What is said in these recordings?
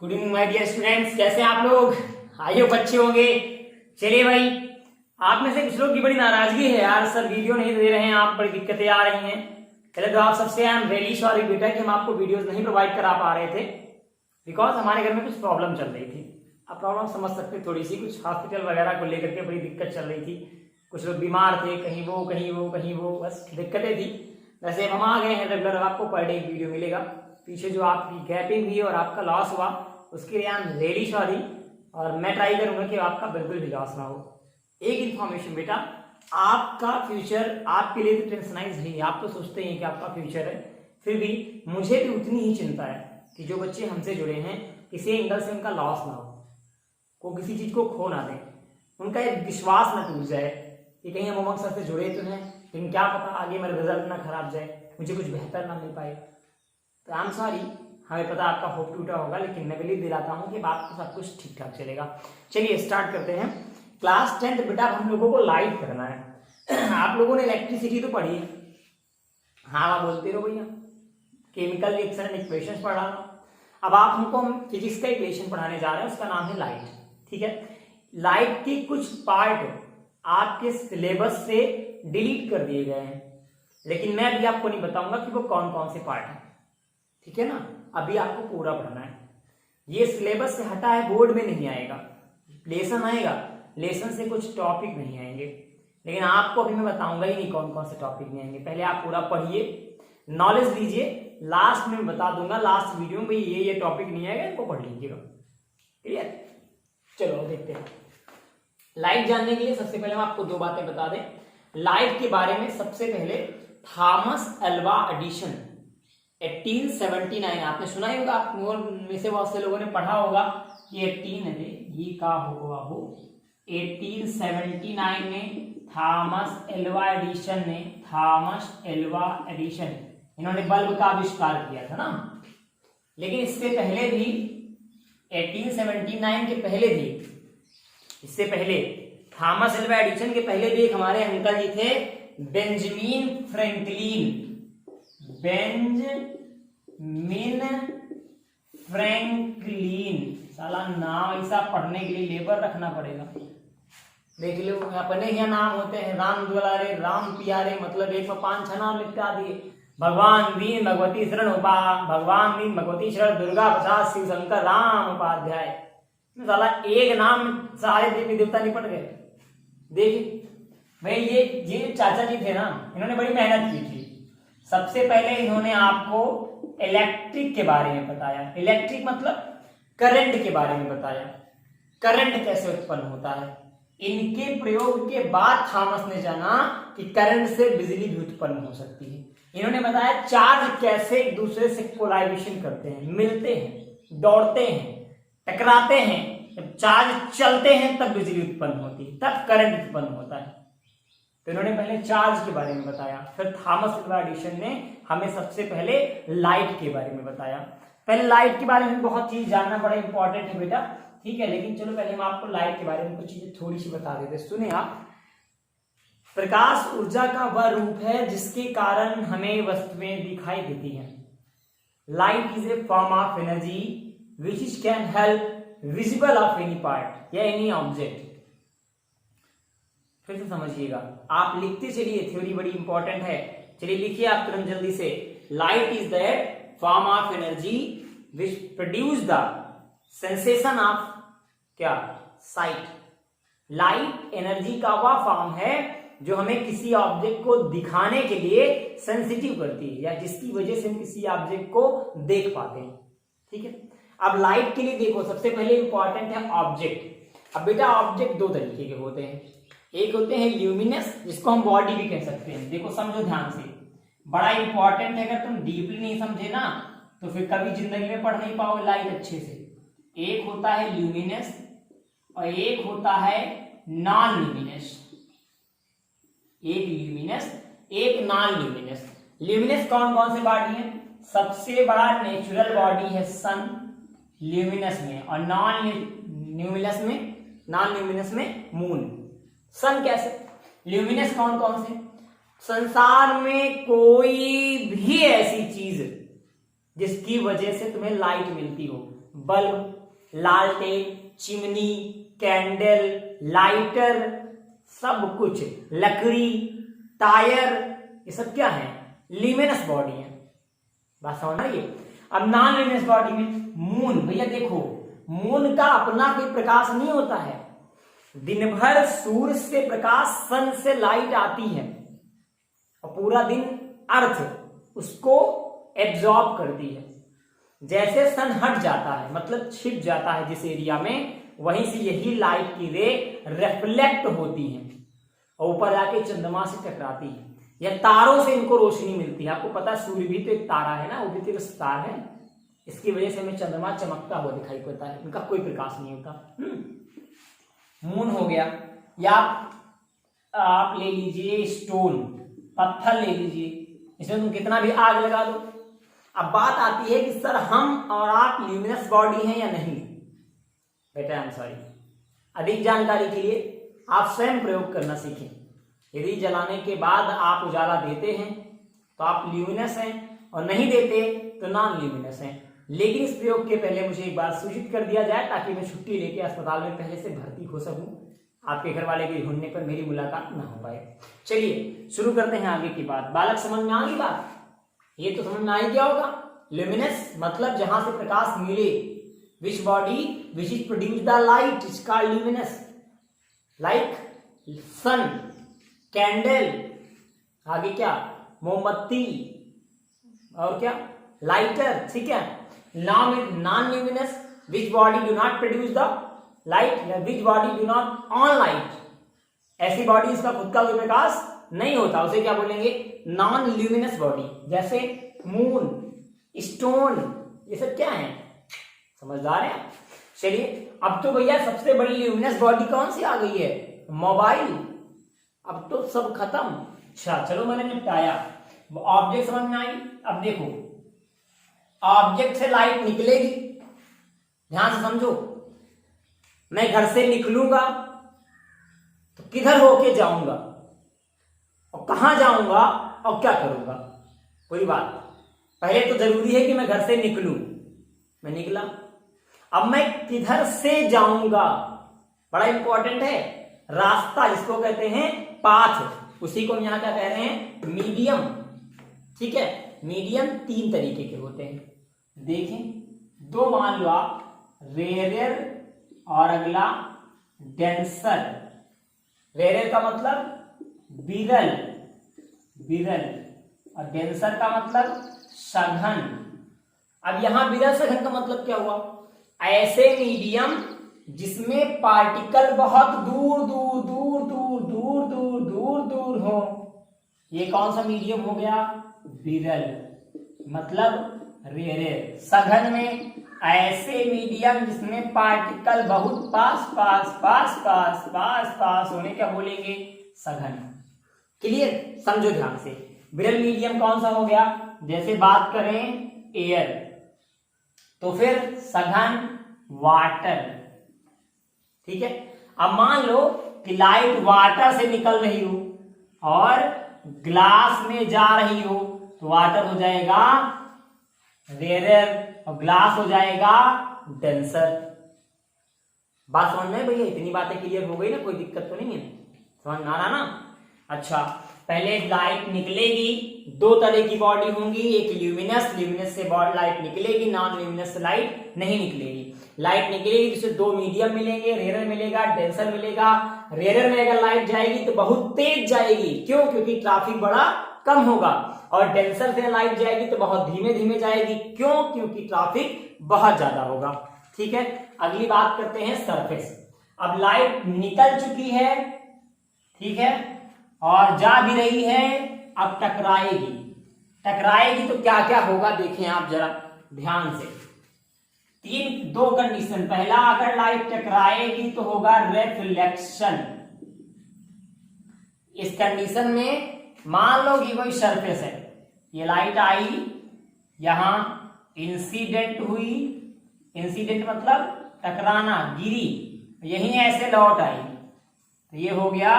Good evening my dear students, कैसे हैं आप लोग? आई होप अच्छे होंगे। चलिए भाई, आप में से कुछ लोग की बड़ी नाराजगी है यार, सर वीडियो नहीं दे रहे हैं, आप बड़ी दिक्कतें आ रही हैं। पहले तो आप सबसे आई एम रियली सॉरी बेटा कि हम आपको वीडियोस नहीं प्रोवाइड करा पा रहे थे, बिकॉज हमारे घर में कुछ प्रॉब्लम चल रही थी। आप प्रॉब्लम समझ सकते, थोड़ी सी कुछ हॉस्पिटल वगैरह को लेकर के बड़ी दिक्कत चल रही थी। कुछ लोग बीमार थे, कहीं वो कहीं वो कहीं वो, बस दिक्कतें थी। वैसे अब हम आ गए हैं रेगुलर, आपको पर डे एक वीडियो मिलेगा। पीछे जो आपकी गैपिंग हुई और आपका लॉस हुआ उसके लिए आई एम रियली सॉरी, और मैं ट्राई करूंगा कि आपका बिल्कुल भी लॉस ना हो। एक इन्फॉर्मेशन बेटा, आपका फ्यूचर आपके लिए तो टेंशनाइज है, आप तो सोचते हैं कि आपका फ्यूचर है, फिर भी मुझे भी उतनी ही चिंता है कि जो बच्चे हमसे जुड़े हैं किसी एंगल से उनका लॉस ना हो, को किसी चीज को खो ना दें, उनका एक विश्वास ना टूट जाए कि कहीं हम उमंग सर से जुड़े तो हैं, लेकिन क्या पता आगे मेरा रिजल्ट ना खराब जाए, मुझे कुछ बेहतर ना मिल पाए। तो आई एम सॉरी, हमें पता आपका होप टूटा होगा, लेकिन मैं बिलीव दिलाता हूँ कि बात तो सब कुछ ठीक ठाक चलेगा। चलिए स्टार्ट करते हैं। क्लास 10 बेटा हम लोगों को लाइट करना है। आप लोगों ने इलेक्ट्रिसिटी तो पढ़ी है, हाँ बोलते रहो भैया। केमिकल रिएक्शन एंड इक्वेशंस पढ़ा। अब आप हमको हम फिजिक्स का इक्वेशन पढ़ाने जा रहे हैं, उसका नाम है लाइट। ठीक है, लाइट के कुछ पार्ट आपके सिलेबस से डिलीट कर दिए गए हैं, लेकिन मैं अभी आपको नहीं बताऊंगा कि वो कौन कौन से पार्ट हैं। ठीक है ना, अभी आपको पूरा पढ़ना है। ये सिलेबस से हटा है, बोर्ड में नहीं आएगा, लेसन आएगा, लेसन से कुछ टॉपिक नहीं आएंगे, लेकिन आपको अभी मैं बताऊंगा ही नहीं कौन कौन से टॉपिक नहीं आएंगे। पहले आप पूरा पढ़िए, नॉलेज लीजिए, लास्ट में बता दूंगा, लास्ट वीडियो में भाई ये टॉपिक नहीं आएगा, इनको पढ़ लीजिएगा। क्लियर? चलो देखते हैं। लाइट जानने के लिए सबसे पहले हम आपको दो बातें बता दें लाइट के बारे में। सबसे पहले थॉमस अल्वा एडिशन 1879, आपने सुना ही होगा, आप में से बहुत से लोगों ने पढ़ा होगा कि 1879 में थॉमस एल्वा एडिशन इन्होंने बल्ब का आविष्कार किया था ना। लेकिन इससे पहले भी 1879 के पहले भी, इससे पहले थॉमस एल्वा एडिशन के पहले भी एक हमारे अंकल जी थे, बेंजामिन फ्रैंकलिन। साला नाम ऐसा पढ़ने के लिए लेबर रखना पड़ेगा। देख लो अपने यहाँ नाम होते हैं राम दुलारे, राम प्यारे, मतलब एक में 5-6 नाम लिखा दिए। भगवान दीन भगवती शरण भगवान दीन भगवती शरण दुर्गा प्रसाद शिव शंकर राम उपाध्याय। साला एक नाम सारे देवी देवता निपट गए। देखिए भाई, ये चाचा जी थे ना, इन्होंने बड़ी मेहनत की थी। सबसे पहले इन्होंने आपको इलेक्ट्रिक के बारे में बताया, इलेक्ट्रिक मतलब करंट के बारे में बताया, करंट कैसे उत्पन्न होता है। इनके प्रयोग के बाद थॉमस ने जाना कि करंट से बिजली भी उत्पन्न हो सकती है। इन्होंने बताया चार्ज कैसे एक दूसरे से कोलाइजेशन करते हैं, मिलते हैं, दौड़ते हैं, टकराते हैं। जब चार्ज चलते हैं तब बिजली उत्पन्न होती है, तब करंट उत्पन्न होता है। तो इन्होंने पहले चार्ज के बारे में बताया, फिर थॉमस अल्वा एडिशन ने हमें सबसे पहले लाइट के बारे में बताया। पहले लाइट के बारे में बहुत चीज जानना बड़ा इंपॉर्टेंट है बेटा, ठीक है। लेकिन चलो पहले हम आपको लाइट के बारे में कुछ चीजें थोड़ी सी बता देते। सुने आप, प्रकाश ऊर्जा का वह रूप है जिसके कारण हमें वस्तुएं दिखाई देती हैं। Light is a form of energy which can help visible of any part या एनी ऑब्जेक्ट। फिर से समझिएगा, आप लिखते चलिए, थ्योरी बड़ी इंपॉर्टेंट है। चलिए लिखिए आप तुरंत जल्दी से। Light is that form of energy which produce the sensation of क्या? साइट। लाइट एनर्जी का वह फॉर्म है जो हमें किसी ऑब्जेक्ट को दिखाने के लिए सेंसिटिव करती है, या जिसकी वजह से हम किसी ऑब्जेक्ट को देख पाते हैं। ठीक है, अब लाइट के लिए देखो, सबसे पहले इंपॉर्टेंट है ऑब्जेक्ट। अब बेटा ऑब्जेक्ट दो तरीके के होते हैं, एक होते हैं ल्यूमिनस, जिसको हम बॉडी भी कह सकते हैं। देखो समझो ध्यान से, बड़ा इंपॉर्टेंट है, अगर तुम डीपली नहीं समझे ना तो फिर कभी जिंदगी में पढ़ नहीं पाओगे लाइट अच्छे से। एक होता है ल्यूमिनस और एक होता है नॉन ल्यूमिनस। एक ल्यूमिनस, एक नॉन ल्यूमिनस। ल्यूमिनस कौन कौन से बॉडी है? सबसे बड़ा नेचुरल बॉडी है सन ल्यूमिनस में, और नॉन ल्यूमिनस में मून। सन कैसे? ल्यूमिनस कौन कौन से? संसार में कोई भी ऐसी चीज जिसकी वजह से तुम्हें लाइट मिलती हो, बल्ब, लालटेन, चिमनी, कैंडल, लाइटर, सब कुछ, लकड़ी, टायर, ये सब क्या है? ल्यूमिनस बॉडी है। बात समझ रही है? अब नॉन ल्यूमिनस बॉडी में मून, भैया देखो मून का अपना कोई प्रकाश नहीं होता है। दिन भर सूर्य से प्रकाश, सन से लाइट आती है और पूरा दिन अर्थ उसको एब्जॉर्ब करती है। जैसे सन हट जाता है, मतलब छिप जाता है जिस एरिया में, वहीं से यही लाइट की रे रिफ्लेक्ट होती है और ऊपर आके चंद्रमा से टकराती है या तारों से इनको रोशनी मिलती है। आपको पता है सूर्य भी तो एक तारा है ना, वो भी तो एक स्टार है। इसकी वजह से हमें चंद्रमा चमकता हुआ दिखाई पड़ता है, इनका कोई प्रकाश नहीं होता। मून हो गया, या आप ले लीजिए स्टोन, पत्थर ले लीजिए, इसमें तुम कितना भी आग लगा दो। अब बात आती है कि सर हम और आप ल्यूमिनस बॉडी हैं या नहीं। बेटा आई एम सॉरी, अधिक जानकारी के लिए आप स्वयं प्रयोग करना सीखें। यदि जलाने के बाद आप उजाला देते हैं तो आप ल्यूमिनस हैं, और नहीं देते तो नॉन ल्यूमिनस हैं। लेकिन इस प्रयोग के पहले मुझे एक बात सूचित कर दिया जाए ताकि मैं छुट्टी लेके अस्पताल में पहले से भर्ती हो सकूं, आपके घर वाले के ढूंढने पर मेरी मुलाकात ना हो पाए। चलिए शुरू करते हैं आगे की बात। बालक समझ में आ गई बात? ये तो समझ में आ ही गया होगा। ल्यूमिनस मतलब जहां से प्रकाश मिले, which body which is produce the light is called luminous, like sun, candle, आगे क्या, मोमबत्ती, और क्या, लाइटर। ठीक है। Non luminous which body do not produce the light या which body do not on light, ऐसी बॉडी इसका खुद का कोई प्रकाश नहीं होता, उसे क्या बोलेंगे? Non luminous body. जैसे मून, स्टोन, ये सब क्या है? समझदार है? चलिए अब तो भैया सबसे बड़ी ल्यूमिनस बॉडी कौन सी आ गई है? मोबाइल। अब तो सब खत्म। अच्छा चलो मैंने निपटाया, ऑब्जेक्ट समझ में आई। अब देखो ऑब्जेक्ट से लाइट निकलेगी, ध्यान से समझो। मैं घर से निकलूंगा तो किधर होके जाऊंगा और कहां जाऊंगा और क्या करूंगा? कोई बात, पहले तो जरूरी है कि मैं घर से निकलूं। मैं निकला, अब मैं किधर से जाऊंगा, बड़ा इंपॉर्टेंट है। रास्ता जिसको कहते हैं पाथ, उसी को हम यहां क्या कह रहे हैं? मीडियम। ठीक है। मीडियम तीन तरीके के होते हैं, देखें दो मान लो आप, रेयर और अगला डेंसर। रेयर का मतलब विरल, विरल, और डेंसर का मतलब सघन। अब यहां विरल सघन का मतलब क्या हुआ? ऐसे मीडियम जिसमें पार्टिकल बहुत दूर दूर दूर दूर दूर दूर दूर दूर हो, ये कौन सा मीडियम हो गया? विरल, मतलब रेयर। सघन में ऐसे मीडियम जिसमें पार्टिकल बहुत पास पास पास पास पास पास होने, क्या बोलेंगे? सघन। क्लियर? समझो ध्यान से। विरल मीडियम कौन सा हो गया? जैसे बात करें एयर, तो फिर सघन वाटर। ठीक है। अब मान लो कि लाइट वाटर से निकल रही हो और ग्लास में जा रही हो, तो वाटर हो जाएगा रेयर और ग्लास हो जाएगा डेंसर। बात समझ में भैया? इतनी बातें क्लियर हो गई ना, कोई दिक्कत तो नहीं है? समझ में आ रहा ना? अच्छा, पहले लाइट निकलेगी, दो तरह की बॉडी होंगी, एक ल्यूमिनस, ल्यूमिनस से लाइट निकलेगी, नॉन ल्यूमिनस से लाइट नहीं निकलेगी। लाइट निकलेगी जिससे दो मीडियम मिलेंगे, रेयर मिलेगा, डेंसर मिलेगा। रेयर में अगर लाइट जाएगी तो बहुत तेज जाएगी, क्यों? क्योंकि ट्रैफिक बड़ा कम होगा। और डेंसर से लाइट जाएगी तो बहुत धीमे धीमे जाएगी, क्यों? क्योंकि ट्रैफिक बहुत ज्यादा होगा। ठीक है। अगली बात करते हैं सरफेस। अब लाइट निकल चुकी है, ठीक है, और जा भी रही है, अब टकराएगी। टकराएगी तो क्या क्या होगा देखें आप जरा ध्यान से। दो कंडीशन। पहला, अगर लाइट टकराएगी तो होगा रिफ्लेक्शन। इस कंडीशन में मान लो कि कोई सरफेस है, ये लाइट आई, यहां इंसिडेंट हुई, इंसिडेंट मतलब टकराना, गिरी, यहीं ऐसे लौट आई, तो ये हो गया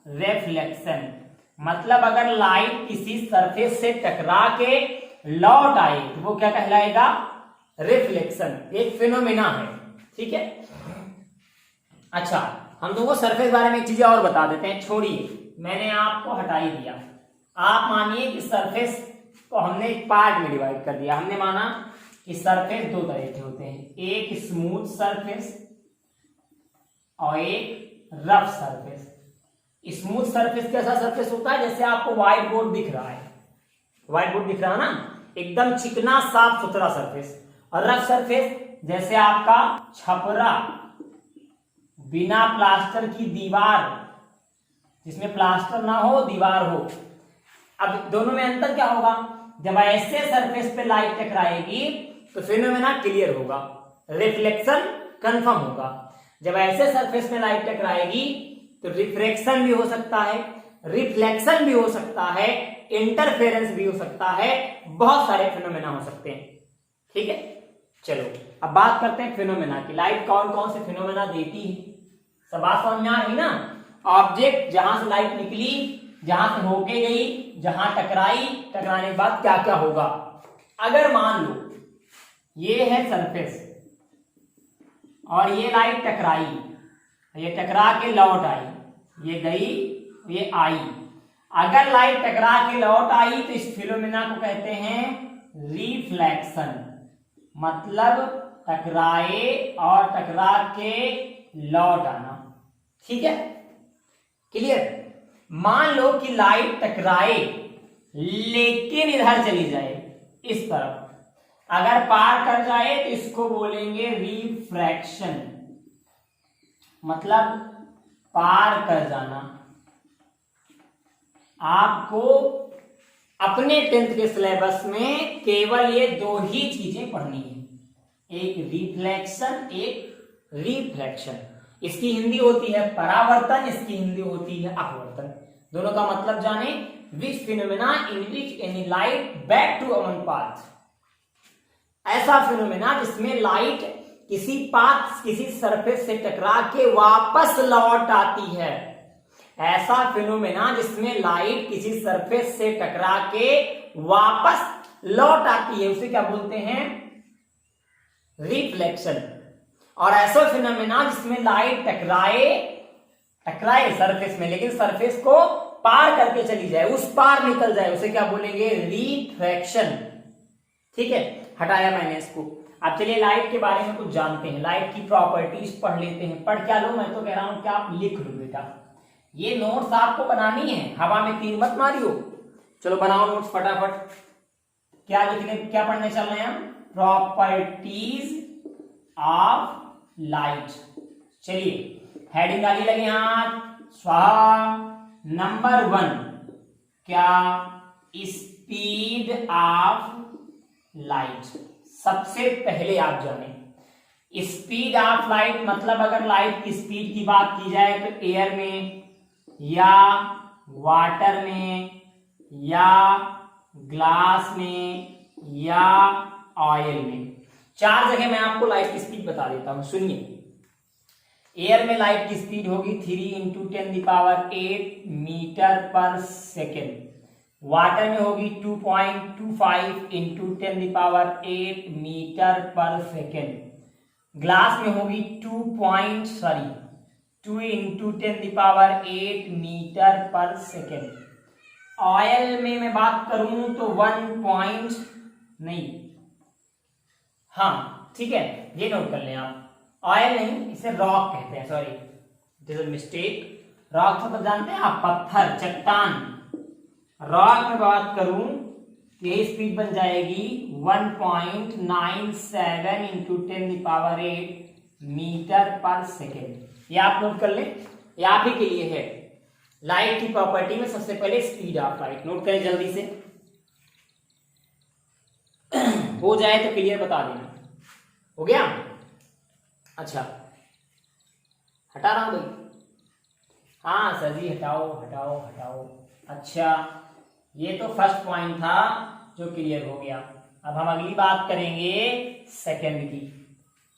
रिफ्लेक्शन। मतलब अगर लाइट किसी सरफेस से टकरा के लौट आए तो वो क्या कहलाएगा? रिफ्लेक्शन एक फिनोमेना है, ठीक है। अच्छा, हम तुमको सरफेस बारे में एक चीज और बता देते हैं, छोड़िए मैंने आपको हटा ही दिया। आप मानिए कि सरफेस को हमने एक पार्ट में डिवाइड कर दिया। हमने माना कि सरफेस दो तरह के होते हैं, एक स्मूथ सरफेस और एक रफ सरफेस। स्मूथ सरफेस कैसा सरफेस होता है, जैसे आपको व्हाइट बोर्ड दिख रहा है, व्हाइट बोर्ड दिख रहा है ना, एकदम चिकना साफ सुथरा सरफेस। और रफ सरफेस जैसे आपका छपरा, बिना प्लास्टर की दीवार, जिसमें प्लास्टर ना हो दीवार हो। अब दोनों में अंतर क्या होगा, जब ऐसे सरफेस पे लाइट टकराएगी तो फिनोमेना क्लियर होगा, रिफ्लेक्शन कंफर्म होगा। जब ऐसे सरफेस में लाइट टकराएगी तो रिफ्रैक्शन भी हो सकता है, रिफ्लेक्शन भी हो सकता है, इंटरफेरेंस भी हो सकता है, बहुत सारे फिनोमेना हो सकते हैं, ठीक है। चलो अब बात करते हैं फिनोमेना की। लाइट कौन कौन से फिनोमेना देती है, सब बात समझ में आ रही ना। ऑब्जेक्ट जहां से लाइट निकली, जहां से होके गई, जहां टकराई, टकराने के बाद क्या क्या होगा। अगर मान लो ये है सरफेस और ये लाइट टकराई, ये टकरा के लौट आई, ये गई, ये आई। अगर लाइट टकरा के लौट आई तो इस फिनोमेना को कहते हैं रिफ्लेक्शन, मतलब टकराए और टकरा के लौट आना, ठीक है, क्लियर। मान लो कि लाइट टकराए लेकिन इधर चली जाए, इस तरफ अगर पार कर जाए तो इसको बोलेंगे रिफ्रैक्शन, मतलब पार कर जाना। आपको अपने 10th के सिलेबस में केवल ये दो ही चीजें पढ़नी है, एक रिफ्लेक्शन, एक रिफ्रैक्शन। इसकी हिंदी होती है परावर्तन, इसकी हिंदी होती है अपवर्तन। दोनों का मतलब जाने। Which phenomena in which any light back to own path, ऐसा फिनोमेना जिसमें लाइट किसी पाथ, किसी सरफेस से टकरा के वापस लौट आती है। ऐसा फिनोमेना जिसमें लाइट किसी सरफेस से टकरा के वापस लौट आती है, उसे क्या बोलते हैं, रिफ्लेक्शन। और ऐसा फिनोमेना जिसमें लाइट टकराए सरफेस में, लेकिन सरफेस को पार करके चली जाए, उस पार निकल जाए, उसे क्या बोलेंगे, रिफ्रैक्शन, ठीक है। हटाया मैंने इसको। अब चलिए लाइट के बारे में कुछ जानते हैं, लाइट की प्रॉपर्टीज पढ़ लेते हैं। पढ़ क्या लो, मैं तो कह रहा हूं कि आप लिख लो बेटा, ये नोट्स आपको बनानी है, हवा में तीर मत मारियो। चलो बनाओ नोट्स फटाफट। क्या लिखने, क्या पढ़ने चल रहे हैं हम, प्रॉपर्टीज ऑफ लाइट। चलिए हेडिंग डाली, लगे हाथ, स्वाहा। नंबर 1 क्या, स्पीड ऑफ लाइट। सबसे पहले आप जाने स्पीड ऑफ लाइट मतलब अगर लाइट की स्पीड की बात की जाए तो एयर में या वाटर में या ग्लास में या ऑयल में, 4 जगह मैं आपको लाइट की स्पीड बता देता हूं, सुनिए। एयर में लाइट की स्पीड होगी 3 × 10⁸ मीटर पर सेकेंड। वाटर में होगी 2.25 × 10⁸ मीटर पर सेकेंड। ग्लास में होगी 2 × 10⁸ मीटर पर सेकेंड। ऑयल में मैं बात करूं तो 1 नहीं, हाँ ठीक है, ये नोट कर लें आप, ऑयल नहीं, इसे रॉक कहते हैं, sorry it is a mistake. Rock मतलब जानते हैं आप, पत्थर, चट्टान। रॉक में बात करूं तो यही स्पीड बन जाएगी 1.97 × 10⁸ मीटर पर सेकेंड। ये आप नोट कर लें, ये आप ही के लिए है। लाइट की प्रॉपर्टी में सबसे पहले स्पीड ऑफ लाइट नोट करें जल्दी से, हो जाए तो क्लियर बता देना। हो गया? अच्छा हटा रहा हूं भाई, हाँ सर जी हटाओ हटाओ हटाओ। अच्छा ये तो फर्स्ट पॉइंट था जो क्लियर हो गया। अब हम अगली बात करेंगे सेकंड की।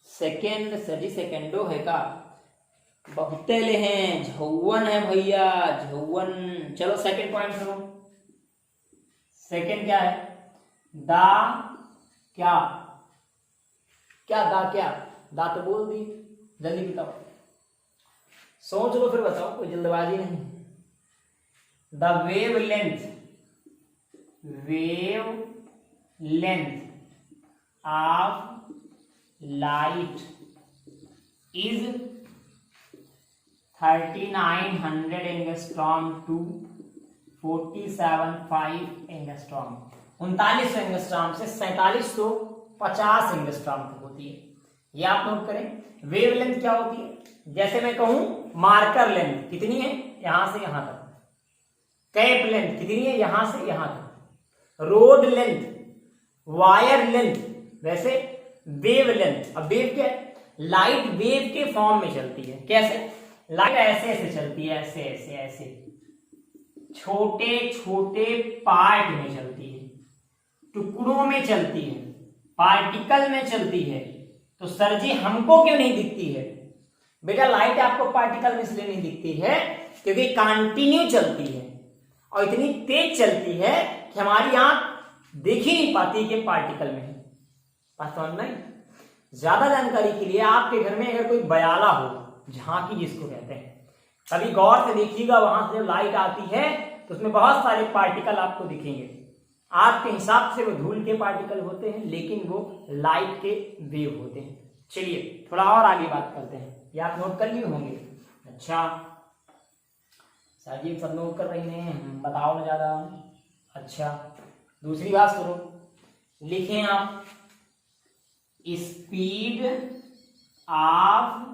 सेकंड सर जी सेकंडो है का, बहुत ले हैं, झौवन है भैया, झौवन। चलो सेकंड पॉइंट सुनो। सेकंड क्या है, द क्या क्या दा तो बोल दी, जल्दी बताओ, सोच लो फिर बताओ, कोई जल्दबाजी नहीं। The wavelength of light is 3900 angstrom to 47.5 angstrom. 3900 angstrom से 4750 एंगस्ट्रॉम तक होती है। ये आप नोट करें। वेवलेंथ क्या होती है? जैसे मैं कहूं मार्कर लेंथ कितनी है, यहां से यहां तक। कैप लेंथ कितनी है, यहां से यहां तक। रोड लेंथ, वायर लेंथ, वैसे वेव लेंथ। अब वेव क्या है? लाइट वेव के फॉर्म में चलती है। कैसे? लाइट ऐसे ऐसे चलती है, ऐसे ऐसे ऐसे छोटे छोटे पार्ट में चलती है, टुकड़ों में चलती है, पार्टिकल में चलती है। तो सर जी हमको क्यों नहीं दिखती है? बेटा लाइट आपको पार्टिकल में इसलिए नहीं दिखती है क्योंकि कंटिन्यू चलती है और इतनी तेज चलती है कि हमारी आंख देख ही नहीं पाती कि पार्टिकल में है। बात समझ में? ज्यादा जानकारी के लिए आपके घर में अगर कोई बयाला हो, झांकी जिसको कहते हैं, कभी गौर से देखिएगा, वहां से जब लाइट आती है तो उसमें बहुत सारे पार्टिकल आपको दिखेंगे। आपके हिसाब से वो धूल के पार्टिकल होते हैं, लेकिन वो लाइट के वेव होते हैं। चलिए थोड़ा और आगे बात करते हैं। ये आप नोट कर लिए होंगे। अच्छा सर जी सब नोट कर रही हैं, बताओ ना ज्यादा। अच्छा दूसरी बात सुनो, लिखें आप speed of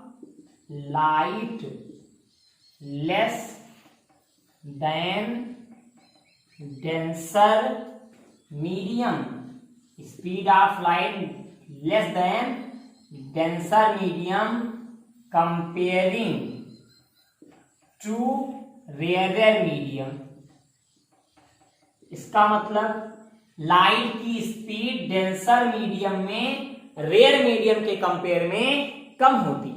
light less than denser medium. Speed of light less than denser medium comparing to rare medium. इसका मतलब लाइट की स्पीड डेंसर मीडियम में रेयर मीडियम के कंपेयर में कम होती है।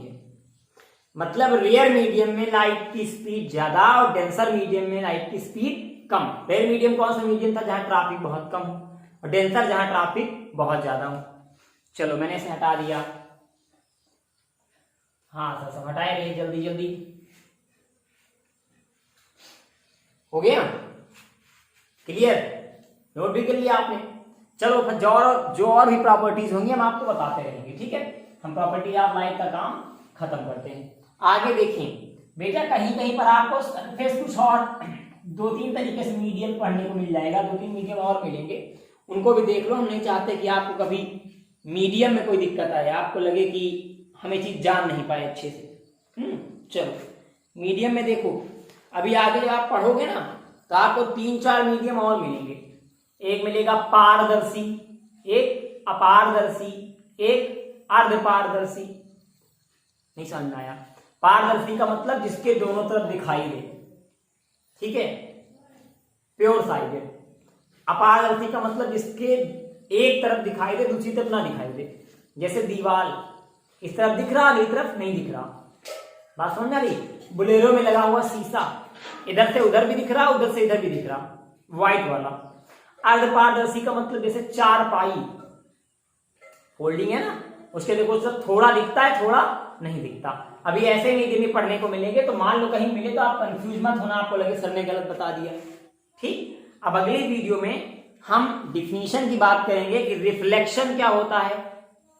मतलब रेयर मीडियम में लाइट की स्पीड ज्यादा और डेंसर मीडियम में लाइट की स्पीड कम। रेयर मीडियम कौन सा मीडियम था? जहां ट्रैफिक बहुत कम हो, और डेंसर जहां ट्रैफिक बहुत ज्यादा हो। चलो मैंने इसे हटा दिया। हाँ सर सब हटाए रहिए जल्दी जल्दी। हो गया क्लियर? नोट भी कर लिया आपने। चलो फिर जो और भी प्रॉपर्टीज होंगी हम आपको बताते रहेंगे, ठीक है? हम प्रॉपर्टी ऑफ लाइट का काम खत्म करते हैं। आगे देखें बेटा, कहीं कहीं पर आपको सरफेस कुछ और 2-3 तरीके से मीडियम पढ़ने को मिल जाएगा। 2-3 मीडियम और मिलेंगे, उनको भी देख लो। हम नहीं चाहते कि आपको कभी मीडियम में कोई दिक्कत आए, आपको लगे कि हमें चीज जान नहीं पाए अच्छे से। चलो मीडियम में देखो, अभी आगे जब आप पढ़ोगे ना तो आपको 3-4 मीडियम और मिलेंगे। एक मिलेगा पारदर्शी, एक अपारदर्शी, एक अर्धपारदर्शी। नहीं समझ में आया? पारदर्शी का मतलब जिसके दोनों तरफ दिखाई दे, ठीक है, प्योर साइडेड। अपारदर्शी का मतलब जिसके एक तरफ दिखाई दे दूसरी तरफ ना दिखाई दे। जैसे दीवार, इस तरफ दिख रहा अगली तरफ नहीं दिख रहा। बात समझ आ रही? बुलेरो में लगा हुआ शीशा, इधर से उधर भी दिख रहा, उधर से इधर भी दिख रहा, व्हाइट वाला। अर्धपारदर्शी का मतलब जैसे चारपाई फोल्डिंग है ना, उसके देखो सब थोड़ा दिखता है थोड़ा नहीं दिखता। अभी ऐसे मीडियम में पढ़ने को मिलेंगे, तो मान लो कहीं मिले तो आप कंफ्यूज मत होना, आपको लगे सर ने गलत बता दिया। ठीक, अब अगले वीडियो में हम डिफिनीशन की बात करेंगे कि रिफ्लेक्शन क्या होता है,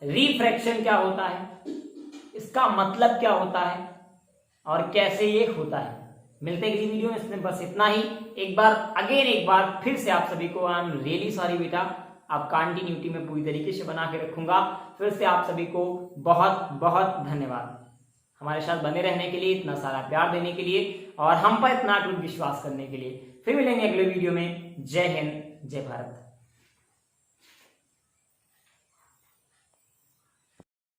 रिफ्रैक्शन क्या होता है, इसका मतलब क्या होता है और कैसे ये होता है। मिलते हैं अगली वीडियो में। इसमें बस इतना ही। एक बार फिर से आप सभी को आई एम रियली सॉरी बेटा, आप कंटिन्यूटी में पूरी तरीके से बना के रखूंगा। फिर से आप सभी को बहुत बहुत धन्यवाद हमारे साथ बने रहने के लिए, इतना सारा प्यार देने के लिए और हम पर इतना अटूट विश्वास करने के लिए। फिर मिलेंगे अगले वीडियो में। जय हिंद, जय भारत।